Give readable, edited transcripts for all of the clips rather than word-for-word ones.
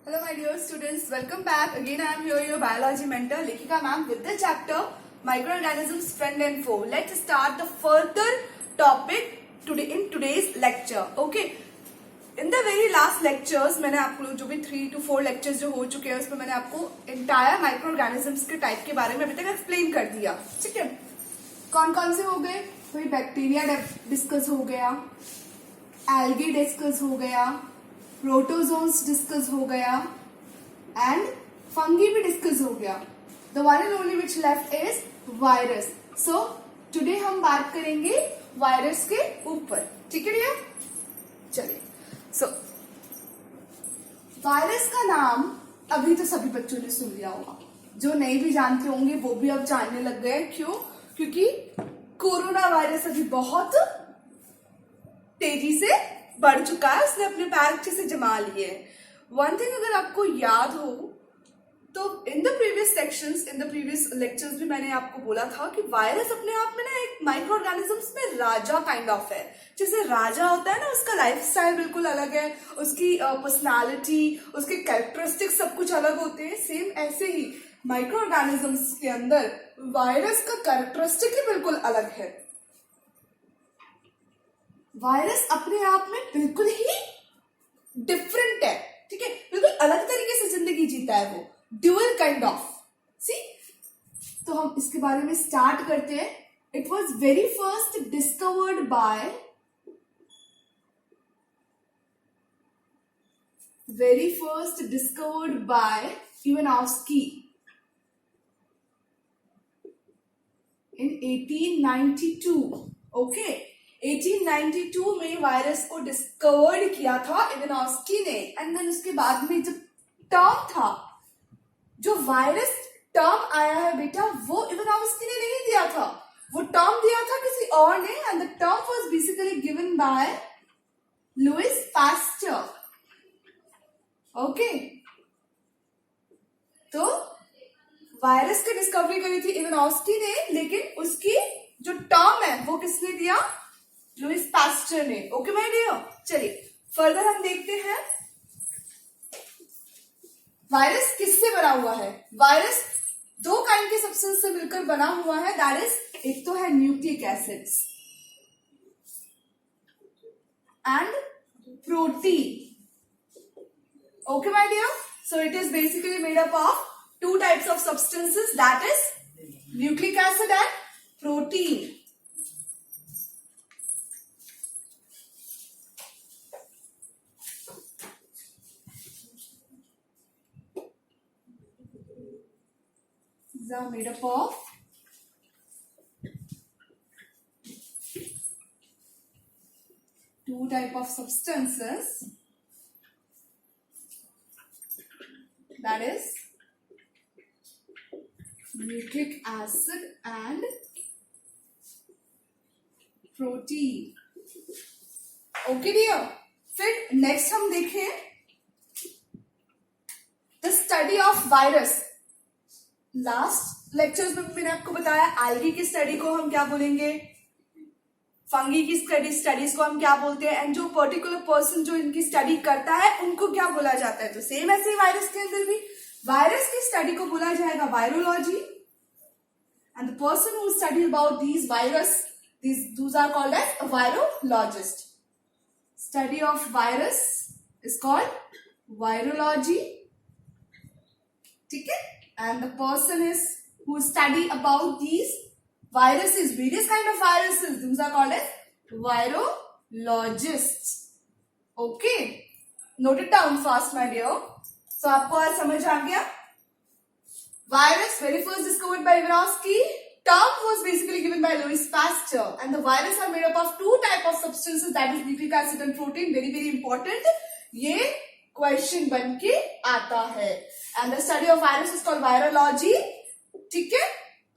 Hello my dear students, welcome back. Again I am here your biology mentor Lekika ma'am with the chapter microorganisms friend and foe. Let's start the further topic today in today's lecture. Okay. In the very last lectures मैंने आपको जो भी 3 to 4 lectures जो हो चुके हैं उसमें मैंने आपको entire microorganisms के टाइप के बारे में अभी तक एक्सप्लेन कर दिया. ठीक है. कौन कौन से हो गए? कोई बैक्टीरिया डिस्कस हो गया, एल्गी डिस्कस हो गया, प्रोटोजोन्स डिस्कस हो गया एंड फंगी भी डिस्कस हो गया. The one and only which left is virus. So today हम बात करेंगे वायरस के ऊपर. ठीक है डियर, चलिए. सो वायरस का नाम अभी तो सभी बच्चों ने सुन लिया होगा, जो नहीं भी जानते होंगे वो भी अब जानने लग गए. क्यों? क्योंकि कोरोना वायरस अभी बहुत तेजी से बढ़ चुका है, उसने अपने पैर अच्छे से जमा लिए. वन थिंग अगर आपको याद हो तो in the previous sections, in the previous lectures भी मैंने आपको बोला था कि वायरस अपने आप में ना एक माइक्रो ऑर्गेनिजम्स में राजा काइंड ऑफ है. जैसे राजा होता है ना, उसका लाइफ स्टाइल बिल्कुल अलग है, उसकी पर्सनालिटी, उसके कैरेक्टरिस्टिक्स सब कुछ अलग होते हैं. सेम ऐसे ही माइक्रो ऑर्गेनिजम्स के अंदर वायरस का कैरेक्टरिस्टिक ही बिल्कुल अलग है. वायरस अपने आप में बिल्कुल ही डिफरेंट है. ठीक है, बिल्कुल अलग तरीके से जिंदगी जीता है वो, ड्यूअल काइंड ऑफ. सी, तो हम इसके बारे में स्टार्ट करते हैं. It was very first discovered by Ivanovsky in 1892. Okay, 1892 में वायरस को डिस्कवर्ड किया था इवानोव्स्की ने. एंड देन उसके बाद में जब टर्म था, जो वायरस टर्म आया है बेटा, वो इवानोव्स्की ने नहीं दिया था, वो टर्म दिया था किसी और ने. And the term was basically given by Louis Pasteur. Okay, तो वायरस की डिस्कवरी करी थी इवानोव्स्की ने, लेकिन उसकी जो टर्म है वो किसने दिया? लुइस पास्टर ने. ओके माय डियर, चलिए फर्दर हम देखते हैं वायरस किससे बना हुआ है. वायरस दो काइंड के सब्सटेंस से मिलकर बना हुआ है. दैट इज, एक तो है nucleic acids and protein. Okay my dear, so it is basically made up of two types of substances, that is nucleic acid and protein. These are made up of two type of substances, that is nucleic acid and protein. Okay dear, फिर next हम देखें the study of virus. Last lectures में मैंने आपको बताया algae की study को हम क्या बोलेंगे, फंगी की स्टडीज को हम क्या बोलते हैं, एंड जो पर्टिकुलर पर्सन जो इनकी स्टडी करता है उनको क्या बोला जाता है. तो सेम ऐसे ही वायरस के अंदर भी वायरस की स्टडी को बोला जाएगा virology, and the person who study about these virus, those are called as a virologist. Study of virus is called virology. ठीक है, and the person is who study about these viruses, various kind of viruses, those are called as virologists. Okay, note it down fast my dear. So आपको आज समझ आ गया. Virus very first discovered by Ivanovsky. Term was basically given by Louis Pasteur, and the virus are made up of two type of substances, that is nucleic acid and protein. Very very important. ये question बन के आता है. And the study of virus is called virology. ठीक है.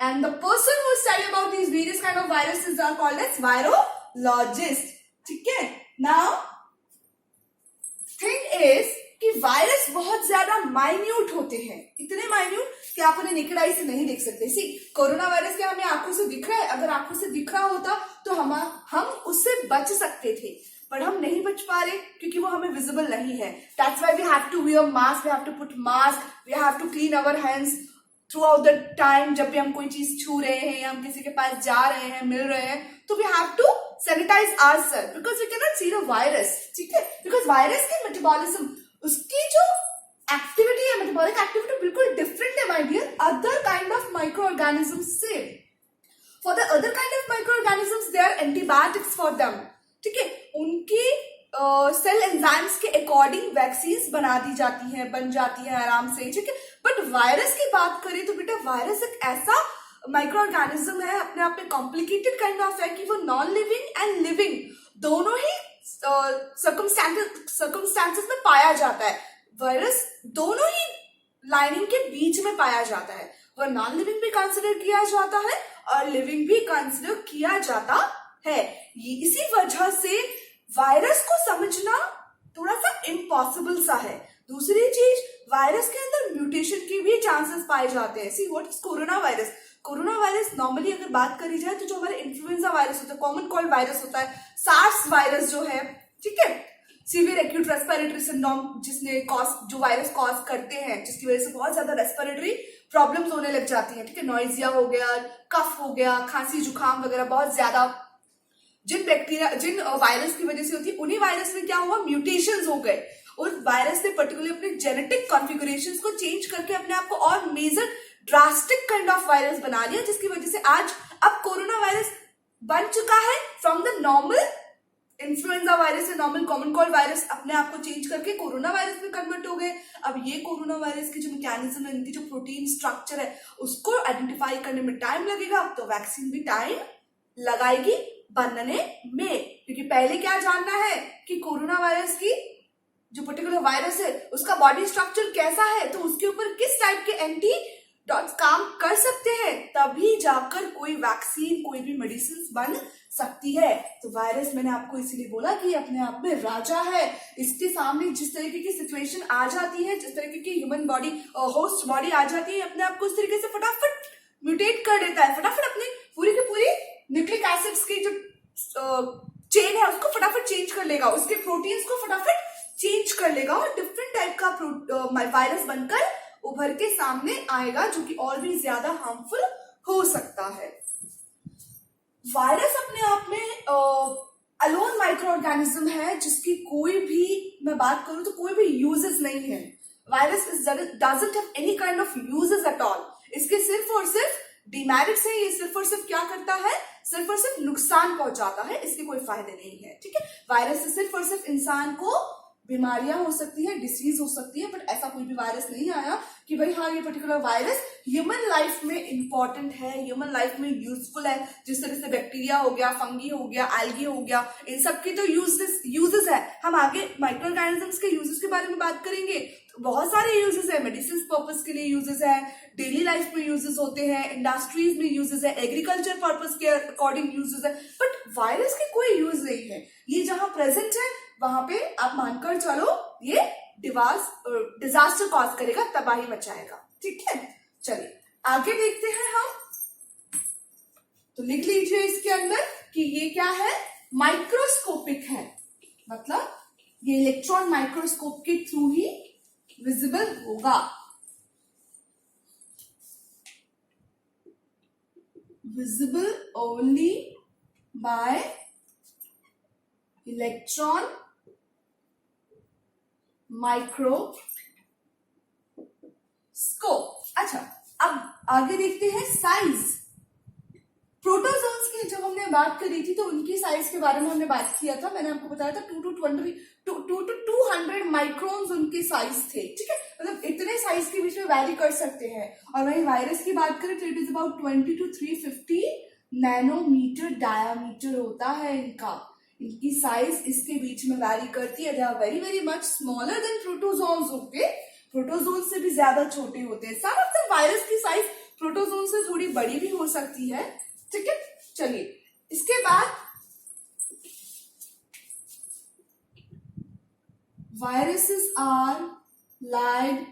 And the person who study about these various kind of viruses are called as virologist. ठीक है. Now thing is कि वायरस बहुत ज्यादा माइन्यूट होते हैं, इतने माइन्यूट कि आप उन्हें नेकेड आई से नहीं देख सकते. सी, कोरोना वायरस क्या हमें आंखों से दिख रहा है? अगर आंखों से दिख रहा होता तो हम उससे बच सकते थे. पर हम नहीं बच पा रहे क्योंकि वो हमें विजिबल नहीं है. That's why we have to wear mask, we have to put mask, we have to clean our hands throughout the time. जब भी हम कोई चीज छू रहे हैं या हम किसी के पास जा रहे हैं, मिल रहे हैं, तो we have to sanitise ourself because we can not see the virus. ठीक है, बिकॉज वायरस की मेटाबॉलिज्म, उसकी जो एक्टिविटी है, मेटाबॉलिक एक्टिविटी बिल्कुल डिफरेंट है my dear other kind of microorganisms से. For the other kind of microorganisms they are antibiotics for them. ठीक है, उनकी सेल एंजाइम्स के अकॉर्डिंग वैक्सीन्स बना दी जाती हैं, बन जाती हैं आराम से. ठीक है, बट वायरस की बात करें तो बेटा वायरस एक ऐसा माइक्रो ऑर्गेनिज्म है, अपने आप में कॉम्प्लिकेटेड काइंड ऑफ है कि वो नॉन लिविंग एंड लिविंग दोनों ही सर्कमस्टांसेस में पाया जाता है. वायरस दोनों ही लाइनिंग के बीच में पाया जाता है. वह नॉन लिविंग भी कंसिडर किया जाता है और लिविंग भी कंसिडर किया जाता है. ये इसी वजह से वायरस को समझना थोड़ा सा इम्पॉसिबल सा है. दूसरी चीज, वायरस के अंदर म्यूटेशन के भी चांसेस पाए जाते हैं. See what is corona virus. Corona virus normally अगर बात करी जाए तो जो हमारे इन्फ्लुएंजा वायरस होता है, कॉमन कोल्ड वायरस होता है, सार्स वायरस जो है, ठीक है, सीवियर एक्यूट रेस्पिरेटरी सिंड्रोम जिसने जो वायरस कॉज करते हैं, जिसकी वजह से बहुत ज्यादा रेस्पिरेटरी प्रॉब्लम्स होने लग जाती हैं. ठीक है, नॉइजिया हो गया, कफ हो गया, खांसी जुकाम वगैरह बहुत ज्यादा जिन वायरस की वजह से होती है, उन्हीं वायरस में क्या हुआ, म्यूटेशंस हो गए और वायरस ने पर्टिकुलरली अपने जेनेटिक कॉन्फ़िगरेशंस को चेंज करके अपने आप को और major drastic kind of virus बना लिया, जिसकी वजह से आज अब कोरोना वायरस बन चुका है. From the normal influenza virus या नॉर्मल कॉमन कोल्ड वायरस अपने आप को चेंज करके कोरोना वायरस में कन्वर्ट हो गए. अब ये कोरोना वायरस की जो मैकेनिज्म है, इनकी जो प्रोटीन स्ट्रक्चर है, उसको आइडेंटिफाई करने में टाइम लगेगा, तो वैक्सीन भी टाइम लगाएगी बनने में. क्योंकि पहले क्या जानना है कि कोरोना वायरस की जो पर्टिकुलर वायरस है उसका बॉडी स्ट्रक्चर कैसा है, तो उसके ऊपर किस टाइप के एंटी डॉट्स काम कर सकते हैं, तभी जाकर कोई वैक्सीन, कोई भी मेडिसिन बन सकती है. तो वायरस, मैंने आपको इसीलिए बोला कि अपने आप में राजा है. इसके सामने जिस तरीके की सिचुएशन आ जाती है, जिस तरीके की ह्यूमन बॉडी, होस्ट बॉडी आ जाती है, अपने आप को उस तरीके से फटाफट म्यूटेट कर देता है, फटाफट अपनी पूरी की पूरी न्यूक्लिक एसिड्स की जो चेन है उसको फटाफट चेंज कर लेगा, उसके प्रोटीन्स को फटाफट चेंज कर लेगा और डिफरेंट टाइप का वायरस बनकर उभर के सामने आएगा, जो कि और भी ज्यादा हार्मफुल हो सकता है. वायरस अपने आप में अलोन माइक्रो ऑर्गेनिज्म है, जिसकी कोई भी, मैं बात करूं तो कोई भी यूजेस नहीं है. Virus doesn't have any kind of uses at all. इसके सिर्फ और सिर्फ डिमेरिट्स है. ये सिर्फ और सिर्फ क्या करता है, सिर्फ और सिर्फ नुकसान पहुंचाता है, इसके कोई फायदे नहीं है. ठीक है, वायरस से सिर्फ और सिर्फ इंसान को बीमारियां हो सकती है, डिसीज हो सकती है, बट ऐसा कोई भी वायरस नहीं आया कि भाई हाँ ये पर्टिकुलर वायरस ह्यूमन लाइफ में इंपॉर्टेंट है, ह्यूमन लाइफ में यूजफुल है. जिस तरह से बैक्टीरिया हो गया, फंगी हो गया, एल्गी हो गया, इन सब की तो यूजेस है. हम आगे माइक्रो ऑर्गेनिजम्स के यूजेस के बारे में बात करेंगे. तो बहुत सारे यूजेस है, मेडिसिन पर्पज के लिए यूजेस है, डेली लाइफ में यूजेस होते हैं, इंडस्ट्रीज में यूजेस है, एग्रीकल्चर पर्पज के अकॉर्डिंग यूजेस है, बट वायरस के कोई यूज नहीं है. ये जहां प्रेजेंट है वहां पे आप मानकर चलो ये डिजास्टर कॉज करेगा, तबाही मचाएगा. ठीक है, चलिए आगे देखते हैं हम. तो लिख लीजिए इसके अंदर कि ये क्या है, माइक्रोस्कोपिक है, मतलब ये इलेक्ट्रॉन माइक्रोस्कोप के थ्रू ही विजिबल होगा. Visible only by electron microscope. अच्छा, अब आगे देखते हैं साइज. प्रोटोजोन्स की जब हमने बात करी थी तो उनकी साइज के बारे में हमने बात किया था. मैंने आपको बताया था 2 to 200 माइक्रोन्स उनके साइज थे. ठीक है, मतलब इतने साइज के बीच में वैरी कर सकते हैं. और वही वायरस की बात करें तो it is about 20 to 350 nanometre diameter होता है इनका. इनकी साइज इसके बीच में वैरी करती है. They are very very much smaller than protozoans. Okay, protozoan से भी ज्यादा छोटे होते हैं. सम ऑफ द वायरस की साइज प्रोटोजोन से थोड़ी बड़ी भी हो सकती है. ठीक है, चलिए इसके बाद viruses are lied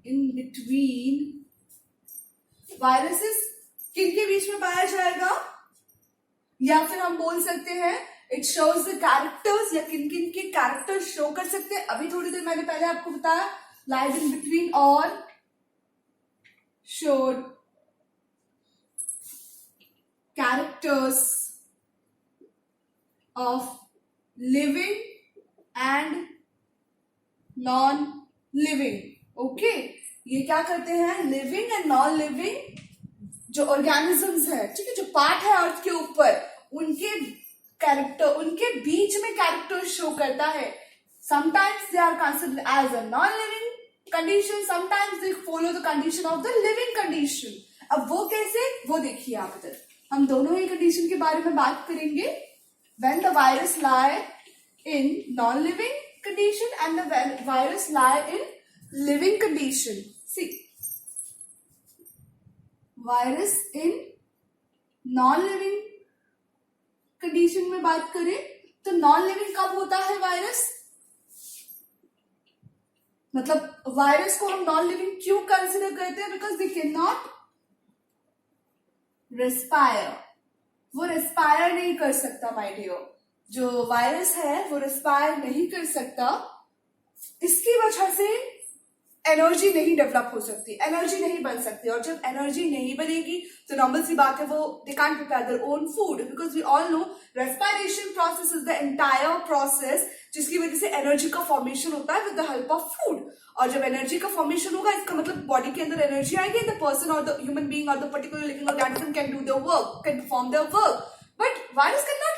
in between. Viruses किन के बीच में पाया जाएगा, या फिर हम बोल सकते हैं इट शोज द कैरेक्टर्स, या किन किन के कैरेक्टर्स शो कर सकते हैं। अभी थोड़ी देर मैंने पहले आपको बताया, लाइज इन बिटवीन और showed characters of living and non living. Okay, ये क्या करते हैं, लिविंग एंड नॉन लिविंग जो ऑर्गेनिजम्स है, ठीक है, जो पार्ट है अर्थ के ऊपर, उनके कैरेक्टर, उनके बीच में कैरेक्टर शो करता है। Sometimes they are considered as a non living condition, sometimes they follow the condition of the living condition. अब वो कैसे, वो देखिए आप इधर, हम दोनों ही कंडीशन के बारे में बात करेंगे। When the virus lie in non-living condition and the virus lie in living condition. See, virus in non-living condition में बात करें तो non-living कब होता है वायरस, मतलब वायरस को हम non-living क्यों कंसिडर करते हैं, because they can not respire, वो रेस्पायर नहीं कर सकता माय डियर। जो वायरस है वो रेस्पायर नहीं कर सकता, इसकी वजह से एनर्जी नहीं डेवलप हो सकती, एनर्जी नहीं बन सकती, और जब एनर्जी नहीं बनेगी तो नॉर्मल सी बात है, वो they can't prepare their own food, because we all know respiration process is the entire process जिसकी वजह से एनर्जी का फॉर्मेशन होता है with the help of food. और जब एनर्जी का फॉर्मेशन होगा, इसका मतलब बॉडी के अंदर एनर्जी आएगी, द पर्सन और द ह्यूमन बीइंग और the particular living organism can do their work, can perform their work, but virus can not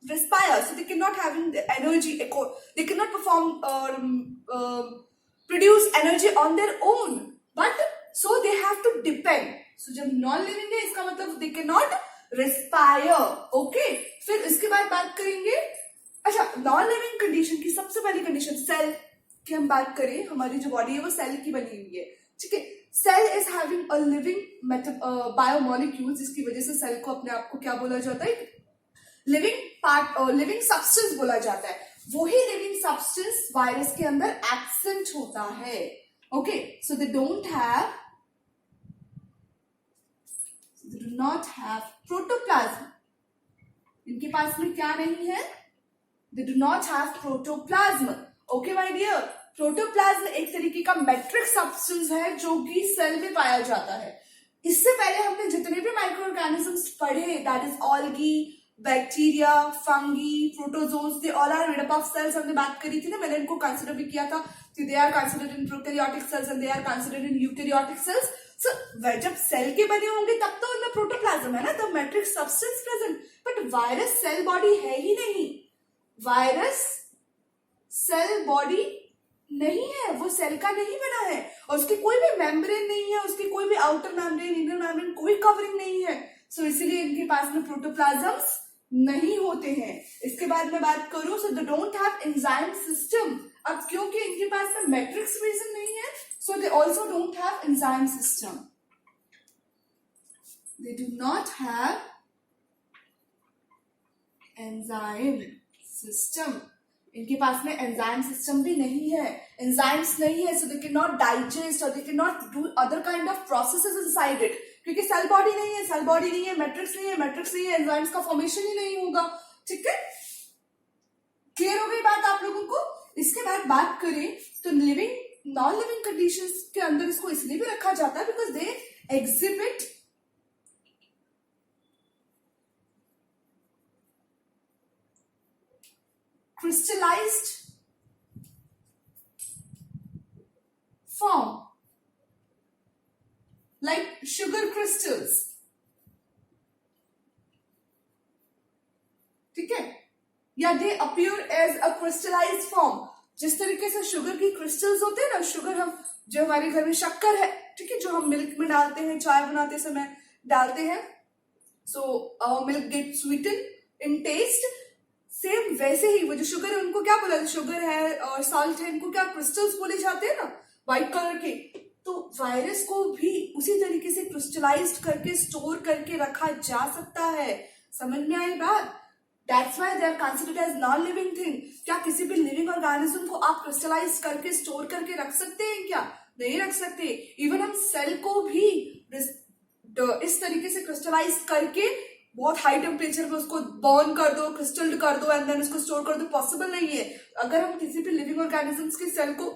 respire, so they cannot having the energy, they cannot perform or produce energy on their own, but so they have to depend. So जब non living है, इसका मतलब they cannot respire. Okay, फिर इसके बाद बात करेंगे, अच्छा नॉन लिविंग कंडीशन की सबसे पहली कंडीशन सेल की हम बात करें, हमारी जो बॉडी है वो सेल की बनी हुई है, ठीक है। Cell is having a living biomolecule, जिसकी वजह से सेल को अपने आप को क्या बोला जाता है, लिविंग पार्ट और लिविंग सब्सटेंस बोला जाता है। वही लिविंग सब्सटेंस वायरस के अंदर एब्सेंट होता है। Okay, so they don't have, they do not have protoplasm, इनके पास में क्या नहीं है, they do not have protoplasm. Okay my dear, protoplasm एक तरीके का मैट्रिक्स सब्सटेंस है जो कि सेल में पाया जाता है। इससे पहले हमने जितने भी माइक्रो ऑर्गेनिजम्स पढ़े, that is algae, bacteria, fungi, protozoans, they all are made up of cells, हमने बात करी थी ना, मैंने इनको कंसिडर भी किया था कि they are considered in prokaryotic cells and they are considered in eukaryotic cells. So जब सेल के बने होंगे तब तो उनमें प्रोटोप्लाज्म है ना, the matrix substance present, but virus cell body है ही नहीं, वायरस सेल बॉडी नहीं है, वो सेल का नहीं बना है, और उसकी कोई भी मेम्ब्रेन नहीं है, उसकी कोई भी आउटर मेम्ब्रेन, इनर मेम्ब्रेन, कोई कवरिंग नहीं है। सो इसीलिए इनके पास में प्रोटोप्लाज्म्स नहीं होते हैं। इसके बाद मैं बात करूं, so they don't have enzyme system. अब क्योंकि इनके पास में मैट्रिक्स रीजन नहीं है, so they also don't have enzyme system, they do not have enzyme system, इनके पास में एंजाइम सिस्टम भी नहीं है, एंजाइम्स नहीं है, so they can not digest और they can not do other kind of processes inside it, क्योंकि सेल बॉडी नहीं है, सेल बॉडी नहीं है, मैट्रिक्स नहीं है, मैट्रिक्स नहीं है, एंजाइम्स का फॉर्मेशन ही नहीं होगा। ठीक है, क्लियर हो गई बात आप लोगों को। इसके बाद बात करें तो लिविंग नॉन लिविंग कंडीशंस के अंदर इसको इसलिए भी रखा जाता है because they exhibit crystallized form like sugar crystals, ठीक है, या दे appear as a crystallized form, जिस तरीके से शुगर की क्रिस्टल्स होते हैं ना, शुगर हम जो हमारे घर में शक्कर है, ठीक है, जो हम मिल्क में डालते हैं, चाय बनाते समय डालते हैं, so our milk get sweeten in taste, same वैसे ही वो जो शुगर है उनको क्या बोला, शुगर है और सॉल्ट है, इनको क्या क्रिस्टल्स बोले जाते हैं ना, व्हाइट कलर के। तो वायरस को भी उसी तरीके से क्रिस्टलाइज्ड करके स्टोर करके रखा जा सकता है। समझ में आई बात? That's why they are considered as non living thing. क्या किसी भी लिविंग ऑर्गेनिज्म को आप क्रिस्टलाइज करके स्टोर करके रख सकते हैं? क्या नहीं रख सकते। इवन हम सेल को भी इस तरीके से क्रिस्टलाइज करके बहुत हाई टेम्परेचर में उसको बर्न कर दो, क्रिस्टल्ड कर दो एंड देन उसको स्टोर कर दो, पॉसिबल नहीं है। अगर हम किसी भी लिविंग ऑर्गेनिजम्स के सेल को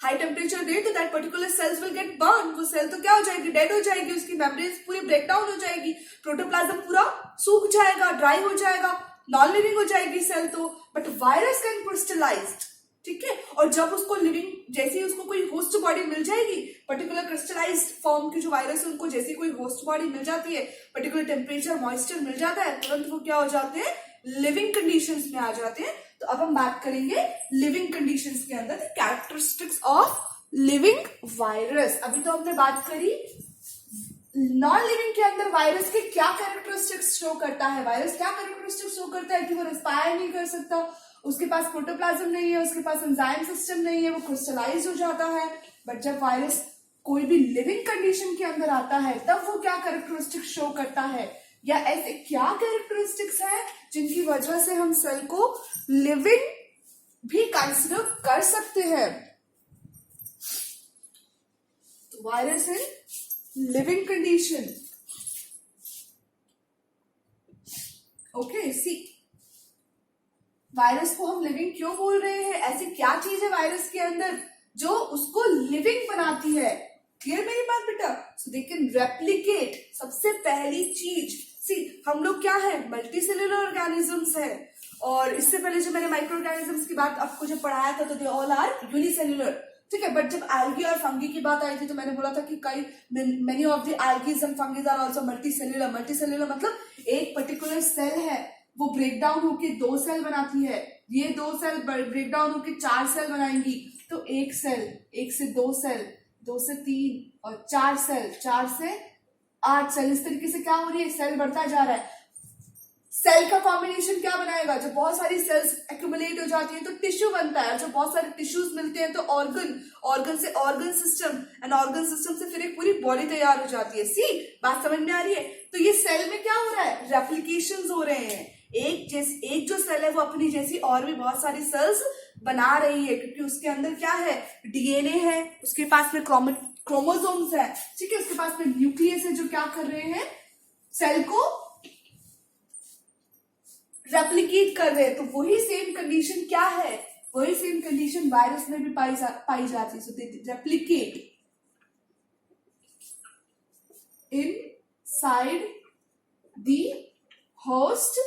हाई टेम्परेचर दे तो that particular cells will get burn. वो सेल तो क्या हो जाएगी, डेड हो जाएगी, उसकी मेम्ब्रेन्स पूरी ब्रेक डाउन हो जाएगी, प्रोटोप्लाज्म पूरा सूख जाएगा, ड्राई हो जाएगा, नॉन लिविंग हो जाएगी सेल तो। बट वायरस कैन क्रिस्टलाइज्ड, ठीक है। और जब उसको लिविंग, जैसे ही उसको कोई होस्ट बॉडी मिल जाएगी, पर्टिकुलर क्रिस्टलाइज्ड फॉर्म की जो वायरस है उनको जैसे कोई होस्ट बॉडी मिल जाती है, पर्टिकुलर टेम्परेचर मॉइस्चर मिल जाता है, तुरंत वो क्या हो जाते हैं, लिविंग कंडीशंस में आ जाते हैं। तो अब हम बात करेंगे लिविंग कंडीशंस के अंदर कैरेक्टरिस्टिक्स ऑफ लिविंग वायरस। अभी तो हमने बात करी नॉन लिविंग के अंदर वायरस के क्या कैरेक्टरिस्टिक्स शो करता है। वायरस क्या कैरेक्टरिस्टिक्स शो करता है कि वो रेस्पायर नहीं कर सकता, उसके पास प्रोटोप्लाज्म नहीं है, उसके पास एंजाइम सिस्टम नहीं है, वो क्रिस्टलाइज हो जाता है। बट जब वायरस कोई भी लिविंग कंडीशन के अंदर आता है तब वो क्या कैरेक्टरिस्टिक्स शो करता है, या ऐसे क्या कैरेक्टरिस्टिक्स है जिनकी वजह से हम सेल को लिविंग भी कंसिडर कर सकते हैं। तो virus in living condition, okay. See, virus को हम लिविंग क्यों बोल रहे हैं, ऐसी क्या चीज है वायरस के अंदर जो उसको लिविंग बनाती है। क्लियर मेरी बात बेटा? सो दे कैन रेप्लिकेट, सबसे पहली चीज। सी, हम लोग क्या है, मल्टी सेल्यूलर ऑर्गेनिजम्स है, और इससे पहले जो मैंने माइक्रो ऑर्गेनिजम्स की बात आपको जब पढ़ाया था तो दे ऑल आर यूनिसेल्यूलर, ठीक है। बट जब एल्गी और फंगी की बात आई थी तो मैंने बोला था कि कई many of the algaes and fungis are also multicellular. Multicellular मतलब एक पर्टिकुलर सेल है, वो ब्रेक डाउन होके 2 सेल बनाती है, ये 2 सेल ब्रेक डाउन होके 4 सेल बनाएंगी, तो एक सेल, 1 से 2 सेल, 2 से 3 और 4 सेल, 4 से 8 सेल। इस तरीके से क्या हो रही है, सेल बढ़ता जा रहा है। सेल का कॉम्बिनेशन क्या बनाएगा, जब बहुत सारी सेल्स एक्यूमुलेट हो जाती है तो टिश्यू बनता है, जब बहुत सारे टिश्यूज मिलते हैं तो ऑर्गन, ऑर्गन से organ system, and organ system से फिर एक पूरी बॉडी तैयार हो जाती है। सी, बात समझ में आ रही है? तो ये सेल में क्या हो रहा है, रेप्लिकेशंस हो रहे हैं। एक जो सेल है वो अपनी जैसी और भी बहुत सारी सेल्स बना रही है, क्योंकि उसके अंदर क्या है, डीएनए है, उसके पास में क्रोमोसोम्स है, ठीक है, उसके पास में न्यूक्लियस है जो क्या कर रहे हैं, सेल को रेप्लिकेट कर रहे हैं। तो वही सेम कंडीशन क्या है, वही सेम कंडीशन वायरस में भी पाई जाती है। So they replicate inside the host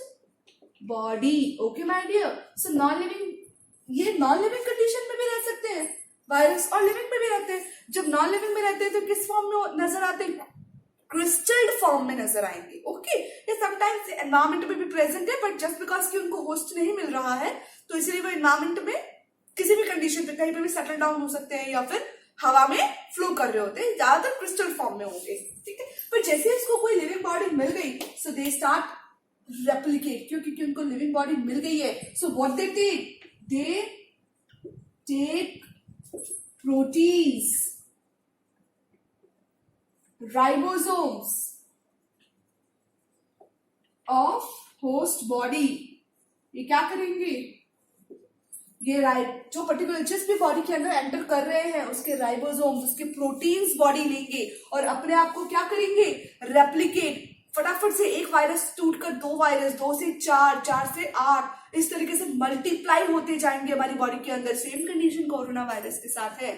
body, okay my dear. So non living, ये नॉन लिविंग कंडीशन में भी रह सकते हैं वायरस, और लिविंग में भी रहते हैं। जब नॉन लिविंग में रहते हैं तो किस फॉर्म में नजर आते हैं, क्रिस्टल्ड फॉर्म में नजर आएंगे, ओके। ये समटाइम्स एनवायरमेंट में भी प्रेजेंट है, बट जस्ट बिकॉज कि उनको होस्ट नहीं मिल रहा है तो इसलिए वो एनवायरमेंट में किसी भी कंडीशन पे कहीं पे भी सेटल डाउन हो सकते हैं, या फिर हवा में फ्लो कर रहे होते हैं, ज्यादातर क्रिस्टल फॉर्म में होंगे, ठीक है। पर जैसे इसको कोई लिविंग बॉडी मिल गई, सो दे स्टार्ट रेप्लिकेट, क्योंकि उनको लिविंग बॉडी मिल गई है। So what they take, they take proteins, ribosomes of host body. ये क्या करेंगे, ये जो पर्टिकुलर जिस भी बॉडी के अंदर एंटर कर रहे हैं उसके राइबोसोम्स, उसके प्रोटीन्स बॉडी लेंगे और अपने आप को क्या करेंगे, रेप्लिकेट। फटाफट से एक वायरस टूटकर 2 वायरस, 2 से 4, 4 से 8, इस तरीके से मल्टीप्लाई होते जाएंगे हमारी बॉडी के अंदर। सेम कंडीशन कोरोना वायरस के साथ है।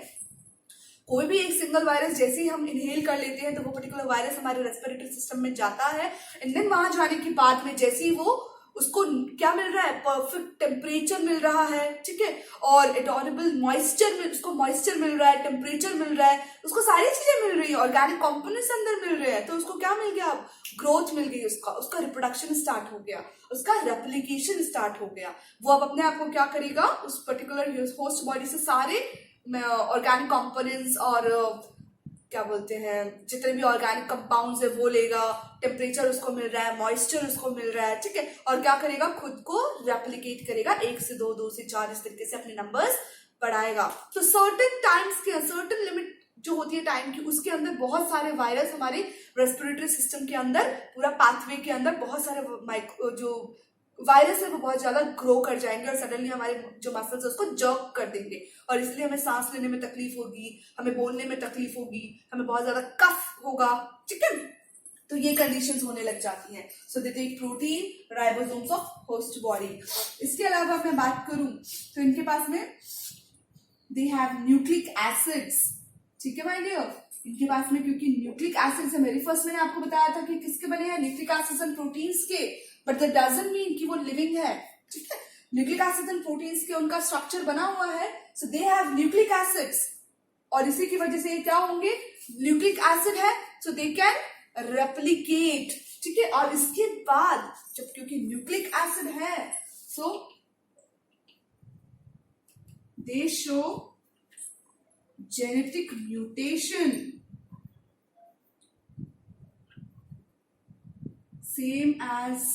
कोई भी एक सिंगल वायरस जैसे ही हम इनहेल कर लेते हैं तो वो पर्टिकुलर वायरस हमारे रेस्पिरेटरी सिस्टम में जाता है, एंड देन वहां जाने के बाद में जैसे ही वो उसको क्या मिल रहा है, परफेक्ट टेम्परेचर मिल रहा है, ठीक है, और टॉलरेबल मॉइस्चर, उसको मॉइस्चर मिल रहा है, टेम्परेचर मिल रहा है, उसको सारी चीजें मिल रही है, ऑर्गेनिक कंपोनेंट्स अंदर मिल रहे हैं, तो उसको क्या मिल गया, अब ग्रोथ मिल गई, उसका रिप्रोडक्शन स्टार्ट हो गया, उसका रेप्लिकेशन स्टार्ट हो गया। वो अब अपने आप को क्या करेगा, उस पर्टिकुलर होस्ट बॉडी से सारे ऑर्गेनिक कंपोनेंट्स और क्या बोलते हैं जितने भी ऑर्गेनिक कंपाउंड्स है वो लेगा, टेम्परेचर उसको मिल रहा है, मॉइस्चर उसको मिल रहा है, ठीक है, और क्या करेगा, खुद को रेप्लिकेट करेगा, 1 से 2, 2 से 4, इस तरीके से अपने नंबर्स बढ़ाएगा। तो सर्टेन टाइम्स के, सर्टेन लिमिट जो होती है टाइम की, उसके अंदर बहुत सारे वायरस हमारे रेस्पिरेटरी सिस्टम के अंदर, पूरा पाथवे के अंदर बहुत सारे जो वायरस है वो बहुत ज्यादा ग्रो कर जाएंगे और सडनली हमारे जो मसल्स है उसको जर्क कर देंगे, और इसलिए हमें सांस लेने में तकलीफ होगी, हमें बोलने में तकलीफ होगी, हमें बहुत ज्यादा कफ होगा, ठीक है। तो ये कंडीशंस होने लग जाती हैं. So they take protein, ribosomes of host body. इसके अलावा मैं बात करूं तो इनके पास में दे हैव न्यूक्लिक एसिड्स. ठीक है माय डियर, इनके पास में क्योंकि न्यूक्लिक एसिड्स है, मेरी फर्स्ट मैंने आपको बताया था कि किसके बने हैं, न्यूक्लिक एसिड्स एंड प्रोटीन्स के, बट दैट डजंट मीन कि वो लिविंग है. ठीक है, न्यूक्लिक एसिड्स एंड प्रोटीन्स के उनका स्ट्रक्चर बना हुआ है. So they have nucleic acids और इसी की वजह से ये क्या होंगे, न्यूक्लिक एसिड है, सो दे कैन रेप्लिकेट. ठीक है, और इसके बाद जब क्योंकि न्यूक्लिक एसिड है, so they show genetic mutation same as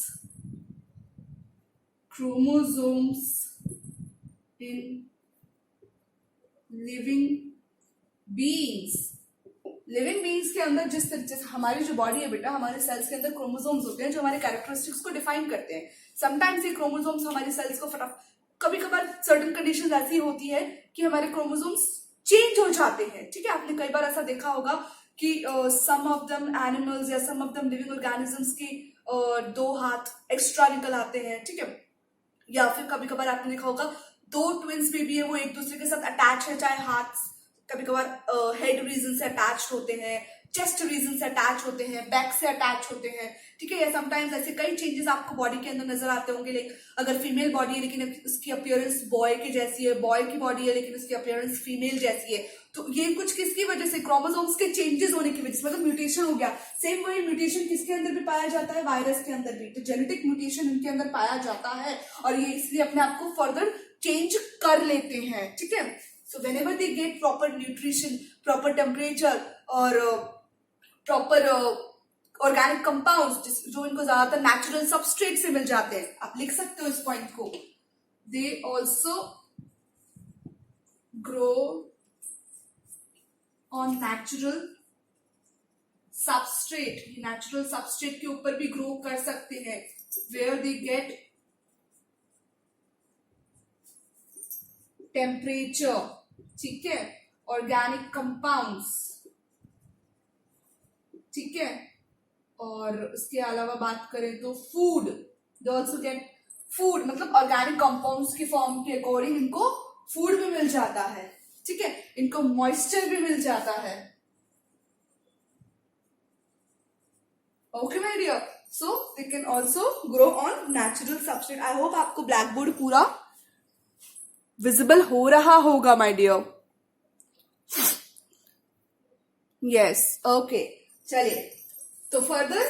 chromosomes in living beings. Living beings के अंदर जिस तरीके से हमारी जो बॉडी है बेटा, हमारे सेल्स के अंदर क्रोमोसोम्स होते हैं जो हमारे कैरेक्टरिस्टिक्स को डिफाइन करते हैं. समटाइम्स ये क्रोमोसोम्स हमारे सेल्स को कभी कभार सर्टेन कंडीशंस ऐसी होती है कि हमारे क्रोमोसोम्स चेंज हो जाते हैं. ठीक है, आपने कई बार ऐसा देखा होगा कि सम ऑफ दम एनिमल्स या सम ऑफ दम लिविंग ऑर्गेनिजम्स की 2 हाथ एक्स्ट्रा निकल आते हैं. ठीक है, या फिर कभी कभार आपने देखा होगा 2 ट्विंस बेबी है वो एक दूसरे के साथ अटैच है, चाहे हाथ कभी कभार हेड रीजन से अटैच होते हैं, चेस्ट रीजन से अटैच होते हैं, बैक से अटैच होते हैं. ठीक है, या समटाइम्स ऐसे कई चेंजेस आपको बॉडी के अंदर नजर आते होंगे. लाइक अगर फीमेल बॉडी है लेकिन उसकी अपीयरेंस बॉय की जैसी है, बॉय की बॉडी है लेकिन उसकी अपीयरेंस फीमेल जैसी है, तो ये कुछ किसकी वजह से, क्रोमोसोम्स के चेंजेस होने की वजह से, मतलब म्यूटेशन हो गया. सेम वही म्यूटेशन किसके अंदर भी पाया जाता है, वायरस के अंदर भी. तो जेनेटिक म्यूटेशन इनके अंदर पाया जाता है और ये इसलिए अपने आप को फर्दर चेंज कर लेते हैं. ठीक है, so whenever they get proper nutrition, proper temperature और प्रॉपर ऑर्गेनिक कंपाउंड्स जो इनको ज्यादातर नेचुरल सबस्ट्रेट से मिल जाते हैं, आप लिख सकते हो इस पॉइंट को. They also grow on natural substrate. Natural substrate के ऊपर भी ग्रो कर सकते हैं, वेयर दे गेट टेम्परेचर. ठीक है, ऑर्गेनिक कंपाउंड्स. ठीक है, और उसके अलावा बात करें तो food, they also get food, मतलब ऑर्गेनिक कंपाउंड्स की फॉर्म के अकॉर्डिंग इनको फूड भी मिल जाता है. ठीक है, इनको मॉइस्चर भी मिल जाता है. Okay my dear, so they can also grow on natural substrate. I hope आपको ब्लैक बोर्ड पूरा विजिबल हो रहा होगा माय डियर. यस, ओके, चलिए तो फर्दर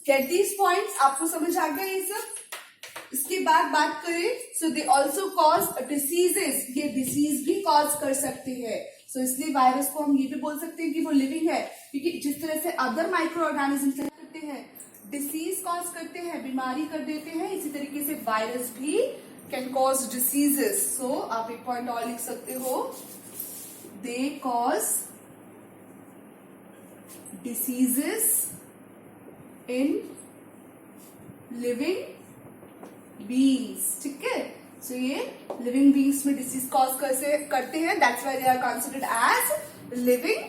गेट दीज पॉइंट्स. आपको समझ आ गया ये सब. इसके बाद बात करें, सो दे ऑल्सो कॉज डिसीजेस. ये डिसीज भी कॉज कर सकते हैं. सो इसलिए वायरस को हम ये भी बोल सकते हैं कि वो लिविंग है, क्योंकि जिस तरह से अदर माइक्रो ऑर्गेनिज्म करते हैं, डिसीज कॉज करते हैं, बीमारी कर देते हैं, इसी तरीके से वायरस भी कैन कॉज डिसीजेस. सो आप एक पॉइंट और लिख सकते हो, they cause diseases in living beings. ठीक है, सो ये लिविंग बीइंग्स में डिसीज कॉज कैसे करते हैं, that's why they are considered as living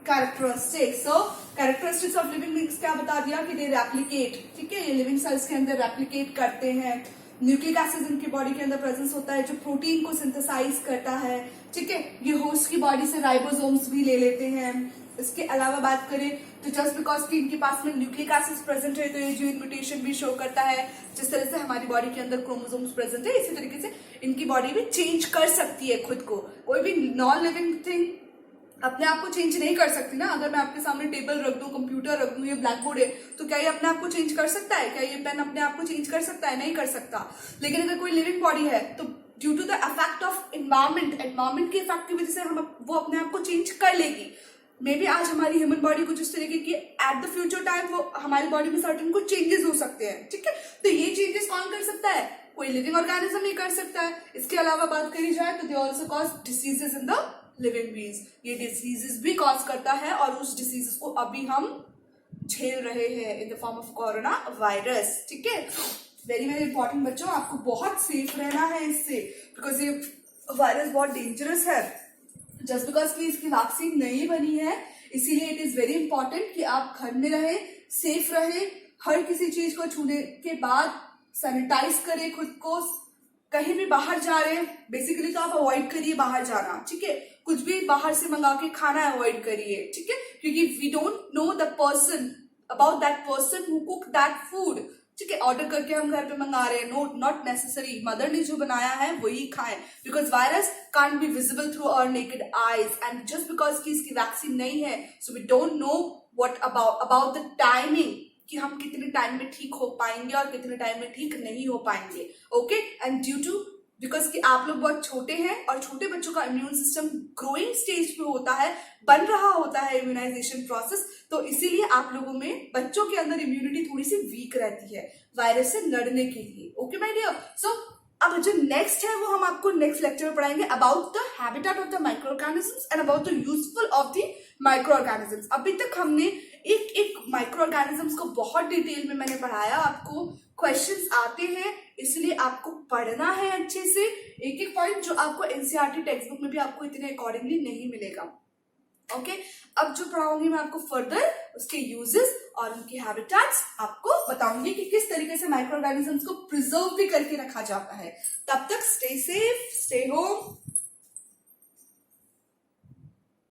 characteristics. So characteristics of living beings क्या बता दिया कि दे रेप्लिकेट. ठीक है, ये लिविंग सेल्स के अंदर रेप्लिकेट करते हैं. न्यूक्लिक एसिड इनकी बॉडी के अंदर प्रेजेंस होता है जो प्रोटीन को सिंथेसाइज करता है. ठीक है, ये होस्ट की बॉडी से राइबोसोम्स भी ले लेते हैं. इसके अलावा बात करें तो जस्ट बिकॉज कि इनके पास में न्यूक्लिक एसिड्स प्रेजेंट है तो ये जीन म्यूटेशन भी शो करता है. जिस तरह से हमारी बॉडी के अंदर क्रोमोसोम्स प्रेजेंट है, इसी तरीके से इनकी बॉडी भी चेंज कर सकती है खुद को. कोई भी नॉन लिविंग थिंग अपने आप को चेंज नहीं कर सकती ना. अगर मैं आपके सामने टेबल रख दूं, कंप्यूटर रख दूं, ये ब्लैक बोर्ड है, तो क्या ये अपने आप को चेंज कर सकता है? क्या ये पेन अपने आप को चेंज कर सकता है? नहीं कर सकता. लेकिन अगर कोई लिविंग बॉडी है तो due to the effect of environment के इफेक्ट की वजह से वो अपने आप को चेंज कर लेगी. मे बी आज हमारी ह्यूमन बॉडी कुछ इस तरीके की, एट द फ्यूचर टाइम वो हमारी बॉडी में सर्टेन कुछ चेंजेस हो सकते हैं. ठीक है, तो ये चेंजेस कौन कर सकता है? कोई लिविंग ऑर्गेनिज्म नहीं कर सकता है. इसके अलावा बात करी जाए तो they also cause diseases in the living beings. ये डिसीजेस भी कॉज करता है और उस डिसीजेस को अभी हम झेल रहे हैं in the form of corona virus. ठीक है, वेरी वेरी इंपॉर्टेंट बच्चों, आपको बहुत सेफ रहना है इससे, बिकॉज ये वायरस बहुत डेंजरस है. जस्ट बिकॉज की इसकी वैक्सीन नहीं बनी है, इसीलिए इट इज वेरी इंपॉर्टेंट कि आप घर में रहें, सेफ रहे, हर किसी चीज को छूने के बाद सैनिटाइज करें खुद को। कहीं भी बाहर जा रहे हैं बेसिकली तो आप अवॉइड करिए बाहर जाना, ठीक है। कुछ भी बाहर से मंगा के खाना अवॉइड करिए, ठीक है, क्योंकि we don't know the person about that person who cook that food, ठीक है। ऑर्डर करके हम घर पे मंगा रहे हैं, नॉट नेसेसरी मदर ने जो बनाया है वही खाएं, because virus can't be visible through our naked eyes and just because की इसकी वैक्सीन नहीं है, so we don't know what about the timing कि हम कितने टाइम में ठीक हो पाएंगे और कितने टाइम में ठीक नहीं हो पाएंगे, okay. And due to because कि आप लोग बहुत छोटे हैं और छोटे बच्चों का इम्यून सिस्टम ग्रोइंग स्टेज पे होता है, बन रहा होता है इम्यूनाइजेशन प्रोसेस, तो इसीलिए आप लोगों में बच्चों के अंदर इम्यूनिटी थोड़ी सी वीक रहती है वायरस से लड़ने के लिए, ओके माय डियर। सो अब जो नेक्स्ट है वो हम आपको नेक्स्ट लेक्चर में पढ़ाएंगे about the habitat of the micro organisms and about the useful of the micro organisms. अभी तक हमने एक माइक्रो ऑर्गेनिजम्स को बहुत डिटेल में मैंने पढ़ाया, आपको क्वेश्चंस आते हैं इसलिए आपको पढ़ना है अच्छे से एक एक पॉइंट, जो आपको एनसीईआरटी टेक्स्ट बुक में भी आपको इतने अकॉर्डिंगली नहीं मिलेगा, ओके। अब जो पढ़ाऊंगी मैं आपको फर्दर उसके यूजेस और उनके हैबिटेट्स आपको बताऊंगी कि किस तरीके से माइक्रो ऑर्गेनिजम्स को प्रिजर्व भी करके रखा जाता है। तब तक स्टे सेफ, स्टे होम,